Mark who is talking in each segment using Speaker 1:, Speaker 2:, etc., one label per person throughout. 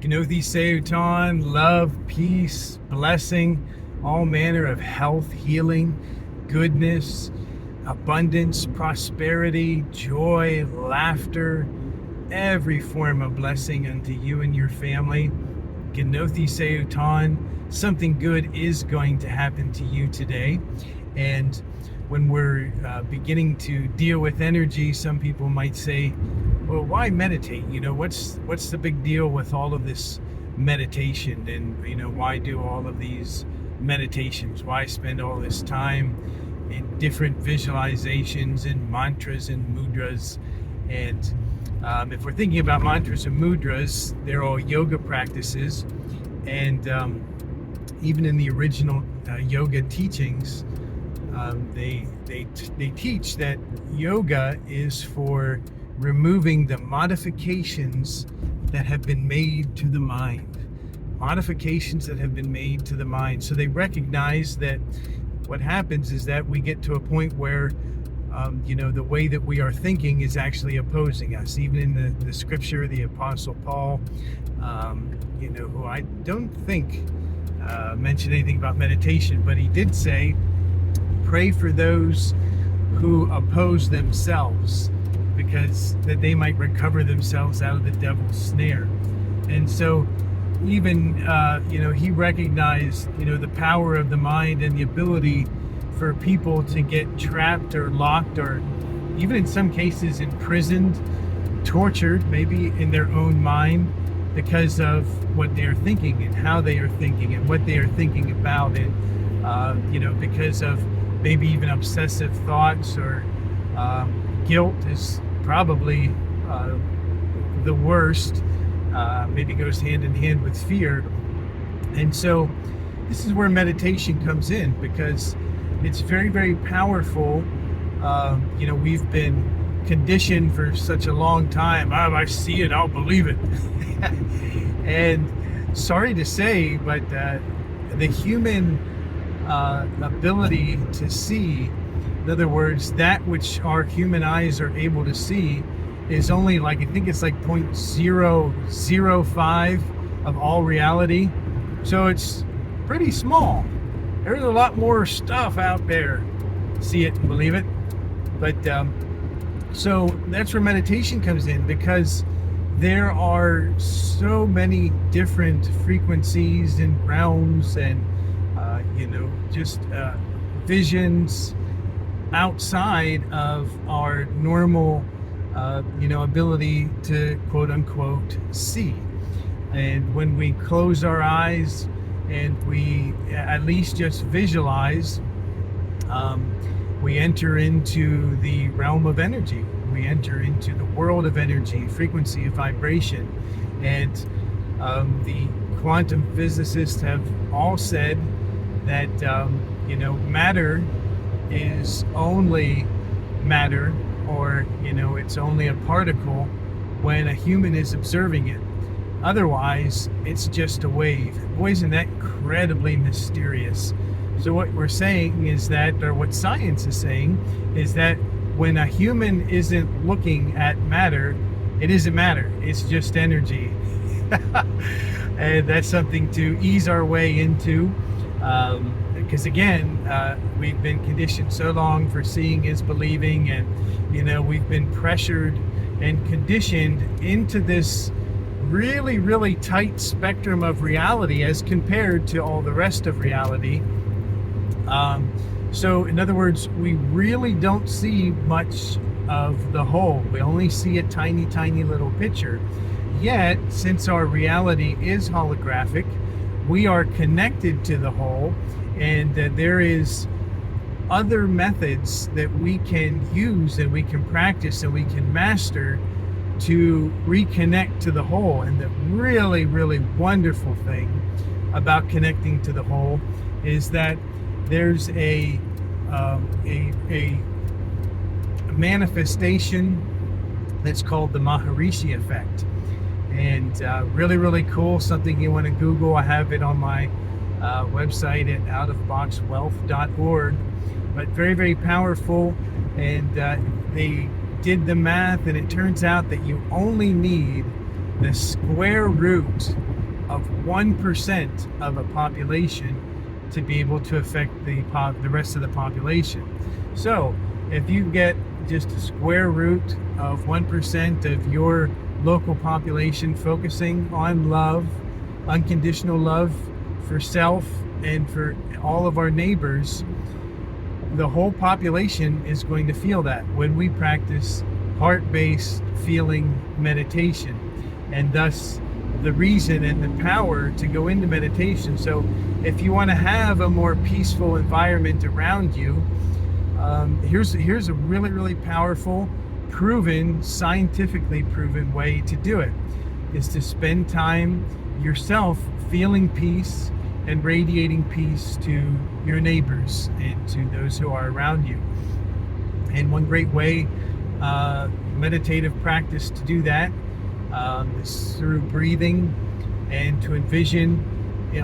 Speaker 1: Gnothi Seuton, love, peace, blessing, all manner of health, healing, goodness, abundance, prosperity, joy, laughter, every form of blessing unto you and your family. Gnothi Seuton, something good is going to happen to you today. And when we're beginning to deal with energy, some people might say, well, why meditate? What's the big deal with all of this meditation? And, why do all of these meditations? Why spend all this time in different visualizations and mantras and mudras? And if we're thinking about mantras and mudras, they're all yoga practices. And even in the original yoga teachings, they teach that yoga is for removing the modifications that have been made to the mind. Modifications that have been made to the mind. So they recognize that what happens is that we get to a point where the way that we are thinking is actually opposing us. Even in the scripture, the Apostle Paul, who I don't think mentioned anything about meditation, but he did say, pray for those who oppose themselves, because that they might recover themselves out of the devil's snare. And so even, he recognized, the power of the mind and the ability for people to get trapped or locked, or even in some cases imprisoned, tortured, maybe in their own mind, because of what they are thinking and how they are thinking and what they are thinking about. And, because of maybe even obsessive thoughts, or guilt is probably the worst. Maybe goes hand in hand with fear. And so this is where meditation comes in, because it's very, very powerful. We've been conditioned for such a long time. Oh, I see it, I'll believe it. And sorry to say, but the human ability to see, in other words, that which our human eyes are able to see, is only I think it's like 0.005 of all reality. So it's pretty small. There's a lot more stuff out there. See it and believe it. But so that's where meditation comes in, because there are so many different frequencies and realms and just visions outside of our normal ability to quote unquote see. And when we close our eyes and we at least just visualize, we enter into the realm of energy. We enter into the world of energy, frequency of vibration. And the quantum physicists have all said that matter is only matter, or it's only a particle when a human is observing it. Otherwise, it's just a wave. Boy, isn't that incredibly mysterious. So what we're saying is that, or what science is saying, is that when a human isn't looking at matter, it isn't matter, it's just energy. And that's something to ease our way into, because again, we've been conditioned so long for seeing is believing, and we've been pressured and conditioned into this really, really tight spectrum of reality as compared to all the rest of reality. So in other words, we really don't see much of the whole. We only see a tiny, tiny little picture. Yet, since our reality is holographic, we are connected to the whole, and there is other methods that we can use and we can practice and we can master to reconnect to the whole. And the really, really wonderful thing about connecting to the whole is that there's a manifestation that's called the Maharishi effect. And really, really cool, something you want to Google. I have it on my website at outofboxwealth.org. But very, very powerful. And they did the math, and it turns out that you only need the square root of 1% of a population to be able to affect the rest of the population. So if you get just a square root of 1% of your local population focusing on love, unconditional love for self and for all of our neighbors, the whole population is going to feel that when we practice heart-based feeling meditation, and thus the reason and the power to go into meditation. So if you want to have a more peaceful environment around you, here's a really, really powerful, proven, scientifically proven way to do it, is to spend time yourself feeling peace and radiating peace to your neighbors and to those who are around you. And one great way, meditative practice to do that, is through breathing, and to envision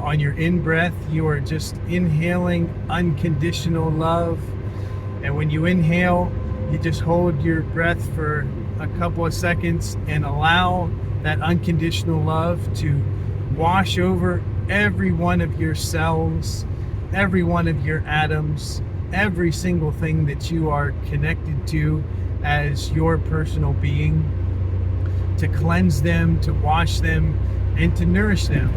Speaker 1: on your in-breath, you are just inhaling unconditional love. And when you inhale, you just hold your breath for a couple of seconds and allow that unconditional love to wash over every one of your cells, every one of your atoms, every single thing that you are connected to as your personal being, to cleanse them, to wash them, and to nourish them.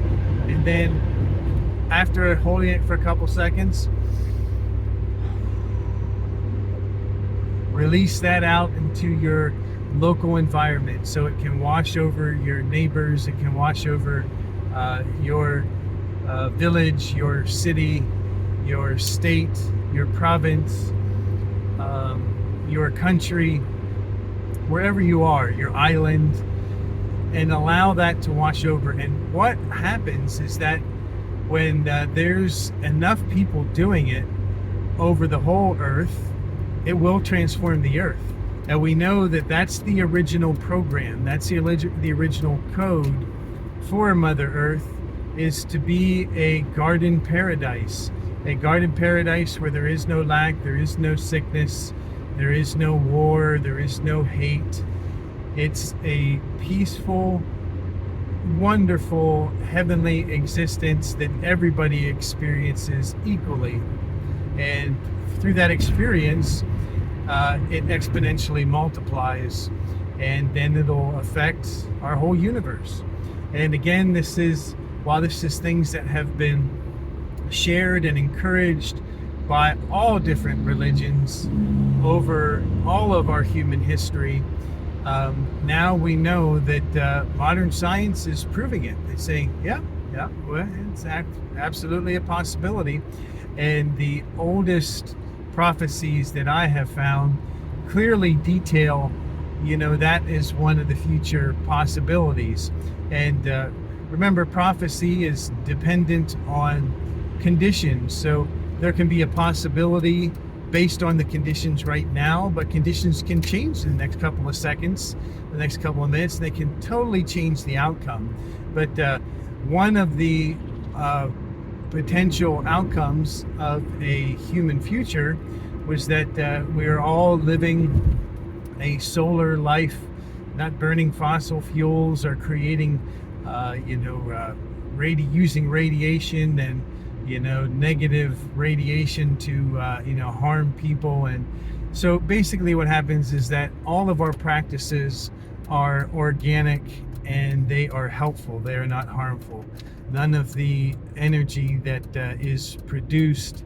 Speaker 1: And then after holding it for a couple seconds, release that out into your local environment so it can wash over your neighbors, it can wash over your village, your city, your state, your province, your country, wherever you are, your island, and allow that to wash over. And what happens is that when there's enough people doing it over the whole earth, it will transform the earth. And we know that that's the original program, that's the original code for Mother Earth, is to be a garden paradise where there is no lack, there is no sickness, there is no war, there is no hate. It's a peaceful, wonderful, heavenly existence that everybody experiences equally. And through that experience, it exponentially multiplies, and then it'll affect our whole universe. And again, while this is things that have been shared and encouraged by all different religions over all of our human history, now we know that modern science is proving it. They say, yeah, well, it's absolutely a possibility. And the oldest prophecies that I have found clearly detail, that is one of the future possibilities. And remember, prophecy is dependent on conditions. So there can be a possibility based on the conditions right now, but conditions can change in the next couple of seconds, the next couple of minutes, and they can totally change the outcome. But one of the potential outcomes of a human future was that we are all living a solar life, not burning fossil fuels or creating, using radiation and, negative radiation to, harm people. And so basically what happens is that all of our practices are organic and they are helpful. They are not harmful. None of the energy that is produced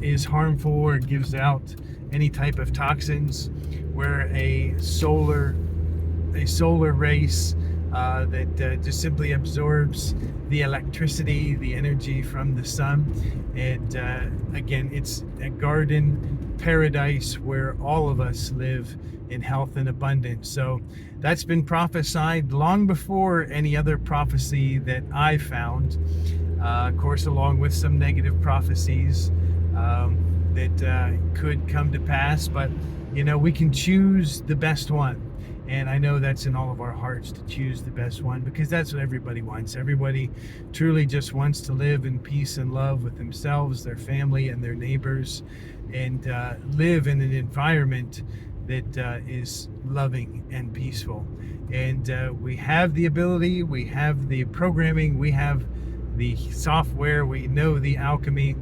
Speaker 1: is harmful or gives out any type of toxins, where a solar race that just simply absorbs the electricity, the energy from the sun. And again, it's a garden paradise where all of us live in health and abundance. So that's been prophesied long before any other prophecy that I found. Of course, along with some negative prophecies that could come to pass, but we can choose the best one. And I know that's in all of our hearts, to choose the best one, because that's what everybody wants. Everybody truly just wants to live in peace and love with themselves, their family, and their neighbors, and live in an environment that is loving and peaceful. And we have the ability, we have the programming, we have the software, we know the alchemy,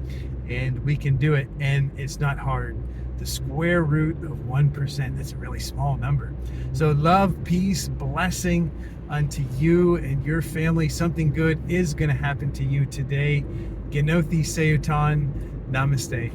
Speaker 1: and we can do it. And it's not hard. The square root of 1%, that's a really small number. So love, peace, blessing unto you and your family. Something good is going to happen to you today. Genothi Sayutan. Namaste.